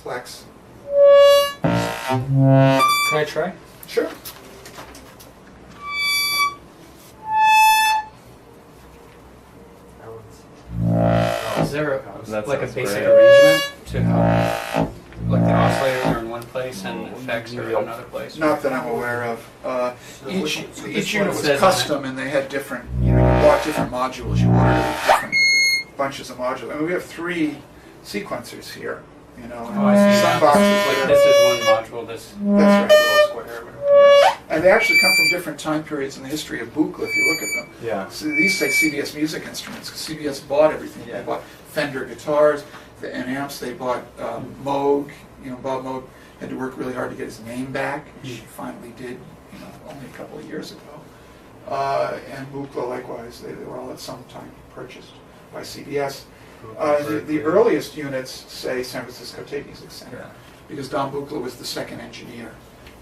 Plex. Can I try? Sure. Is there That like a sounds basic great. arrangement to how, like the oscillators are in one place and effects are in another place? Not that I'm aware of. Each unit was says custom, and they had different. You bought different modules. You ordered different bunches of modules. I mean, we have 3 sequencers here. And Oh, I see. some boxes Like there. this is one module, this That's right. little square. or whatever. And they actually come from different time periods in the history of Buchla, if you look at them. Yeah. So these say CBS music instruments, because CBS bought everything. Yeah. They bought Fender guitars, and amps. They bought Moog. Bob Moog had to work really hard to get his name back, which he finally did, only a couple of years ago. And Buchla, likewise, they were all at some time purchased by CBS. The earliest units say San Francisco Tape Music Center, Yeah. because Don Buchla was the second engineer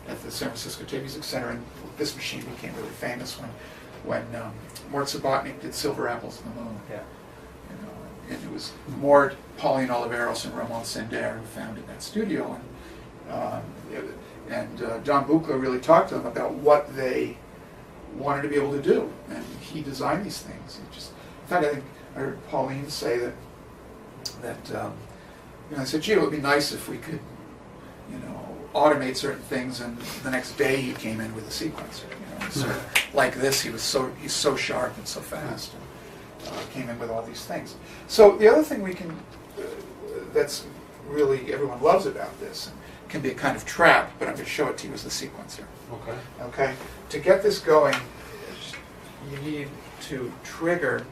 at the San Francisco Tape Music Center, and this machine became really famous when Mort Subotnick did Silver Apples in the Moon. Yeah. And it was Mort, Pauline Oliveros, and Ramon Sender who founded that studio, and Don Buchla really talked to them about what they wanted to be able to do, and he designed these things. In fact, I think I heard Pauline say that I said, gee, it would be nice if we could, automate certain things, and the next day he came in with a sequencer. Sort of like this, he's so sharp and so fast, and came in with all these things. So the other thing we can, that's really everyone loves about this, and can be a kind of trap, but I'm going to show it to you as the sequencer. Okay. Okay. To get this going, you need to trigger.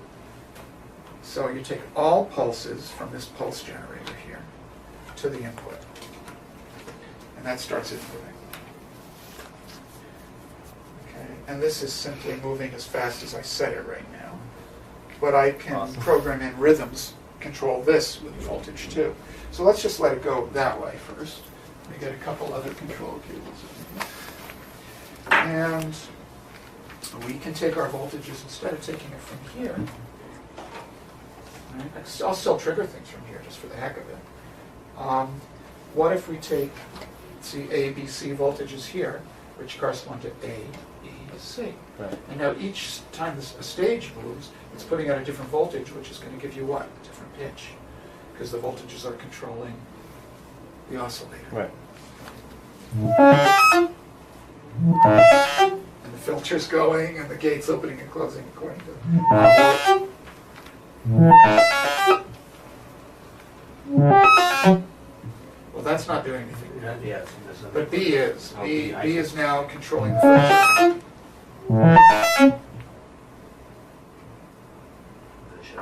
So you take all pulses from this pulse generator here to the input, and that starts inputting. Okay, and this is simply moving as fast as I set it right now. But I can Awesome. program in rhythms, control this with voltage too. So let's just let it go that way first. Let me get a couple other control cables. And we can take our voltages instead of taking it from here. Right? I'll still trigger things from here just for the heck of it. What if we take, see, A, B, C voltages here, which correspond to A, B, C. Right. And now each time a stage moves, it's putting out a different voltage, which is going to give you what? A different pitch. Because the voltages are controlling the oscillator. Right. And the filter's going, and the gate's opening and closing according to... Well, that's not doing anything. Yes. But B is. Oh, B I see. is now controlling the filter.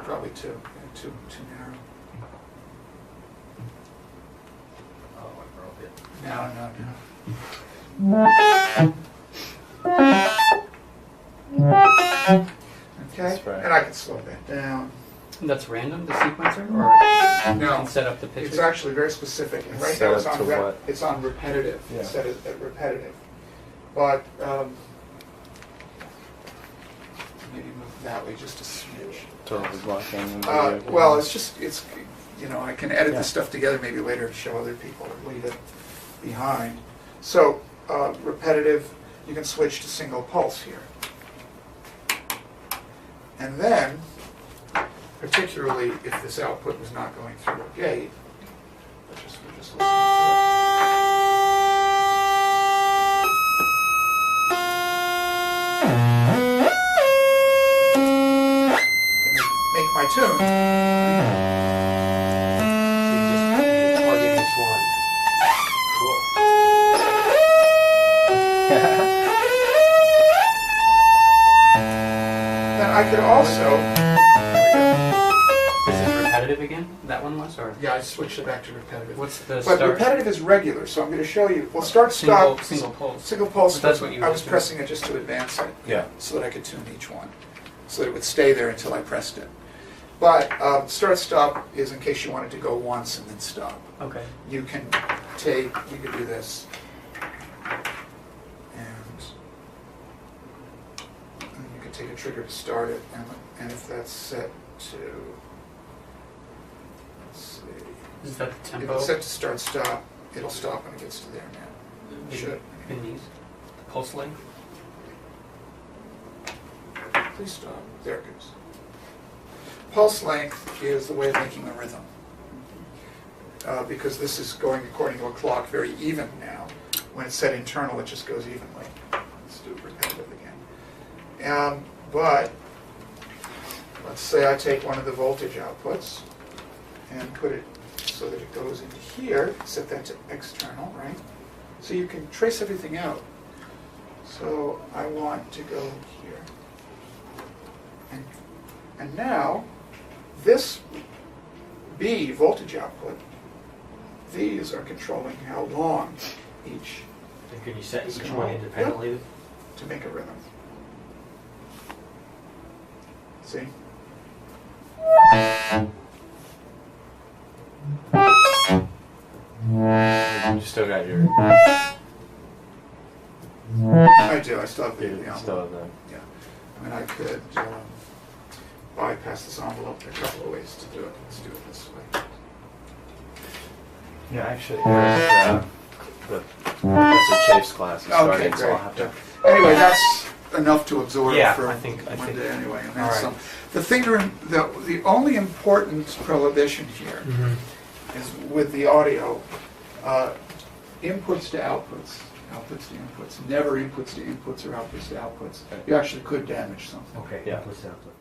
Probably too narrow. Oh, I broke it. No. Okay, That's right. and I can slow that down. That's random, the sequencer, or you No, can set up the pitches? it's actually very specific. And right Set now it's up on to what? it's on repetitive. Yeah. It's set at repetitive. But maybe move that way just a smidge. Totally blocking. Well, it's I can edit Yeah. this stuff together maybe later to show other people or leave it behind. So repetitive, you can switch to single pulse here. And then, particularly if this output was not going through a gate, we're just listening to it. Make my tune. You plug in each one. Cool. Then I could also, Is it repetitive again? That one was, or yeah, I switched it back to repetitive. what's the But start? repetitive is regular, so I'm going to show you. Well, start, stop. Single pulse. Single pulse. But that's what you I were was doing. pressing it just to advance it. Yeah. So that I could tune each one, so that it would stay there until I pressed it. But start stop is in case you wanted to go once and then stop. Okay. You could do this, and you could take a trigger to start it, and if that's set to let's see. Is that the If tempo? it's set to start stop, it'll stop when it gets to there now. It should. In these? The pulse length? Please stop. There it goes. Pulse length is the way of making the rhythm. Because this is going according to a clock very even now. When it's set internal, it just goes evenly. Let's do it repetitive again. But let's say I take one of the voltage outputs and put it so that it goes into here, set that to external, right? So you can trace everything out. So I want to go here. And now, this B voltage output, these are controlling how long each And can you set is each going one independently? to make a rhythm. See? You still got your. I do. I still have the You envelope. still have the. Yeah. I mean, I could bypass this envelope. There are a couple of ways to do it. Let's do it this way. Yeah, actually, the Professor Chafe's class is starting, so I'll have to. Anyway, that's enough to absorb Yeah, for I think- one day anyway. And all that's right. the thing the only important prohibition here is with the audio, inputs to outputs, outputs to inputs, never inputs to inputs or outputs to outputs. You actually could damage something. Okay, Yeah. inputs, outputs.